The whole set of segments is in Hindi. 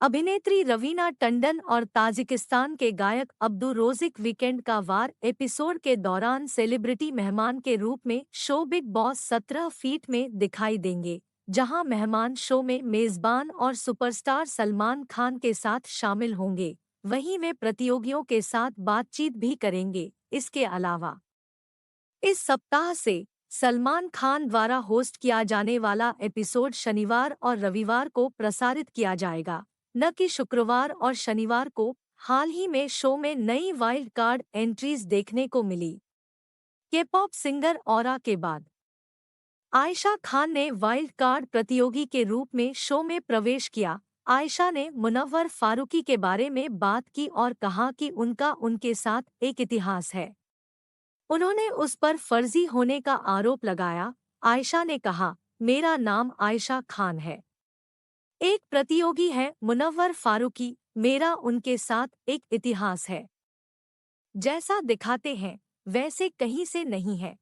अभिनेत्री रवीना टंडन और ताजिकिस्तान के गायक अब्दुल रोज़िक वीकेंड का वार एपिसोड के दौरान सेलिब्रिटी मेहमान के रूप में शो बिग बॉस 17 फीट में दिखाई देंगे, जहां मेहमान शो में मेजबान और सुपरस्टार सलमान खान के साथ शामिल होंगे। वहीं वे प्रतियोगियों के साथ बातचीत भी करेंगे। इसके अलावा इस सप्ताह से सलमान खान द्वारा होस्ट किया जाने वाला एपिसोड शनिवार और रविवार को प्रसारित किया जाएगा, न कि शुक्रवार और शनिवार को। हाल ही में शो में नई वाइल्ड कार्ड एंट्रीज देखने को मिली। के पॉप सिंगर औरा के बाद आयशा खान ने वाइल्ड कार्ड प्रतियोगी के रूप में शो में प्रवेश किया। आयशा ने मुनव्वर फारूकी के बारे में बात की और कहा कि उनका उनके साथ एक इतिहास है। उन्होंने उस पर फर्जी होने का आरोप लगाया। आयशा ने कहा, मेरा नाम आयशा खान है। एक प्रतियोगी है मुनव्वर फारूकी, मेरा उनके साथ एक इतिहास है। जैसा दिखाते हैं वैसे कहीं से नहीं है।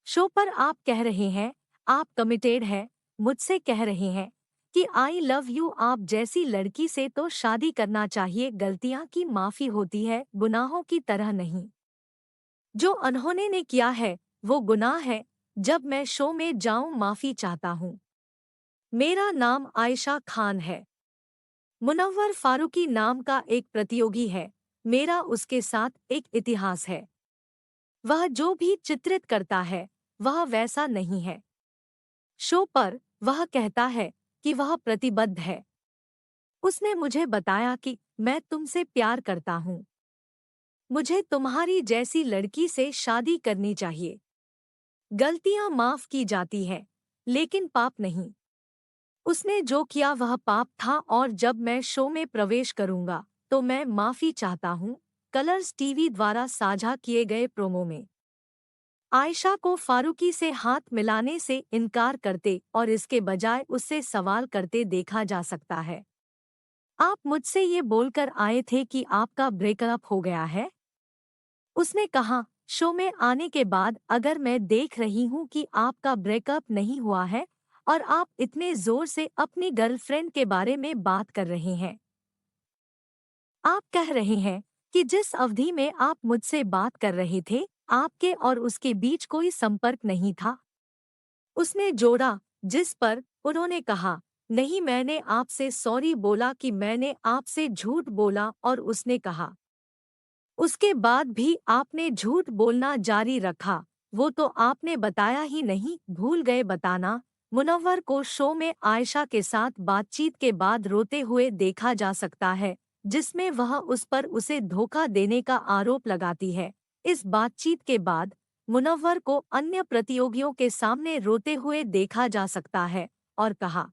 शो पर आप कह रहे हैं आप कमिटेड है, मुझसे कह रहे हैं कि आई लव यू। आप जैसी लड़की से तो शादी करना चाहिए। गलतियां की माफी होती है, गुनाहों की तरह नहीं। जो उन्होंने ने किया है वो गुनाह है। जब मैं शो में जाऊं माफी चाहता हूं। मेरा नाम आयशा खान है। मुनव्वर फारूकी नाम का एक प्रतियोगी है। मेरा उसके साथ एक इतिहास है। वह जो भी चित्रित करता है वह वैसा नहीं है। शो पर वह कहता है कि वह प्रतिबद्ध है। उसने मुझे बताया कि मैं तुमसे प्यार करता हूं। मुझे तुम्हारी जैसी लड़की से शादी करनी चाहिए। गलतियां माफ की जाती हैं, लेकिन पाप नहीं। उसने जो किया वह पाप था और जब मैं शो में प्रवेश करूंगा तो मैं माफी चाहता हूं। कलर्स टीवी द्वारा साझा किए गए प्रोमो में आयशा को फारूकी से हाथ मिलाने से इनकार करते और इसके बजाय उससे सवाल करते देखा जा सकता है। आप मुझसे ये बोलकर आए थे कि आपका ब्रेकअप हो गया है? उसने कहा, शो में आने के बाद अगर मैं देख रही हूँ कि आपका ब्रेकअप नहीं हुआ है और आप इतने जोर से अपनी गर्लफ्रेंड के बारे में बात कर रहे हैं। आप कह रहे हैं कि जिस अवधि में आप मुझसे बात कर रहे थे आपके और उसके बीच कोई संपर्क नहीं था। उसने जोड़ा, जिस पर उन्होंने कहा, नहीं मैंने आपसे सॉरी बोला कि मैंने आपसे झूठ बोला और उसने कहा उसके बाद भी आपने झूठ बोलना जारी रखा। वो तो आपने बताया ही नहीं, भूल गए बताना। मुनव्वर को शो में आयशा के साथ बातचीत के बाद रोते हुए देखा जा सकता है, जिसमें वह उस पर उसे धोखा देने का आरोप लगाती है। इस बातचीत के बाद मुनव्वर को अन्य प्रतियोगियों के सामने रोते हुए देखा जा सकता है और कहा,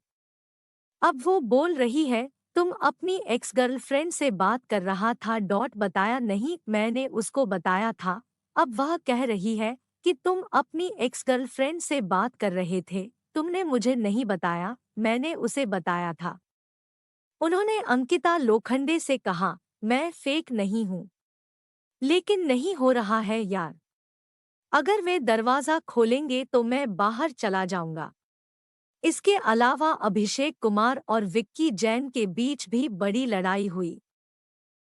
अब वो बोल रही है तुम अपनी एक्स गर्लफ्रेंड से बात कर रहा था बताया नहीं मैंने उसको बताया था। अब वह कह रही है कि तुम अपनी एक्स गर्लफ्रेंड से बात कर रहे थे, तुमने मुझे नहीं बताया, मैंने उसे बताया था। उन्होंने अंकिता लोखंडे से कहा, मैं फेक नहीं हूँ। लेकिन नहीं हो रहा है यार। अगर वे दरवाजा खोलेंगे तो मैं बाहर चला जाऊंगा। इसके अलावा अभिषेक कुमार और विक्की जैन के बीच भी बड़ी लड़ाई हुई।